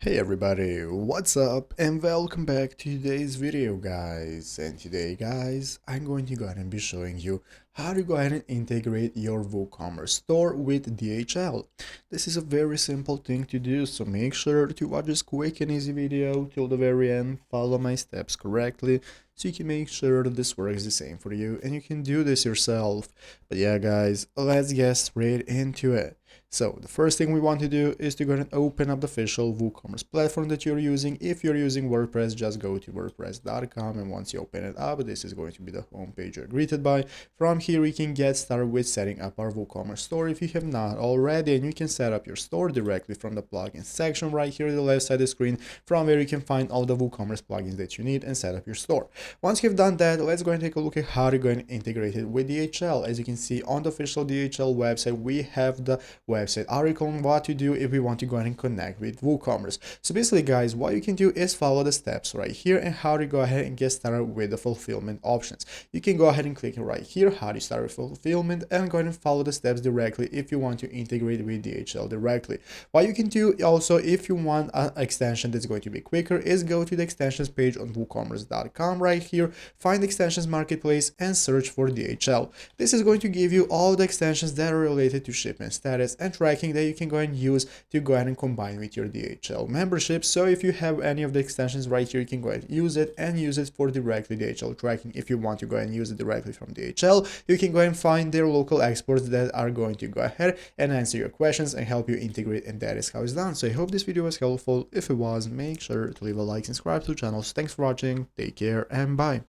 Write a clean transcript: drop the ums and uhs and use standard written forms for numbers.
Hey everybody, what's up and welcome back to today's video guys. And today guys, I'm going to go ahead and be showing you how to go ahead and integrate your WooCommerce store with DHL. This is a very simple thing to do, so make sure to watch this quick and easy video till the very end, follow my steps correctly so you can make sure that this works the same for you and you can do this yourself. But yeah guys, let's get straight into it. So the first thing we want to do is to go ahead and open up the official WooCommerce platform that you're using. If you're using WordPress, just go to wordpress.com, and once you open it up, this is going to be the home page you're greeted by. From here, we can get started with setting up our WooCommerce store if you have not already, and you can set up your store directly from the plugins section right here on the left side of the screen, from where you can find all the WooCommerce plugins that you need and set up your store. Once you've done that, let's go and take a look at how to go and integrate it with DHL. As you can see on the official DHL website, we have the website article on what to do if we want to go ahead and connect with WooCommerce. So basically guys, what you can do is follow the steps right here and how to go ahead and get started with the fulfillment options. You can go ahead and click right here, how to start with fulfillment, and go ahead and follow the steps directly if you want to integrate with DHL directly. What you can do also, if you want an extension that's going to be quicker, is go to the extensions page on WooCommerce.com right here, find extensions marketplace and search for DHL. This is going to give you all the extensions that are related to shipment status and tracking that you can go and use to go ahead and combine with your DHL membership. So if you have any of the extensions right here, you can go ahead and use it for directly DHL tracking. If you want to go ahead and use it directly from DHL, you can go ahead and find their local experts that are going to go ahead and answer your questions and help you integrate, and that is how it's done. So I hope this video was helpful. If it was, make sure to leave a like and subscribe to the channel. So thanks for watching, take care and bye.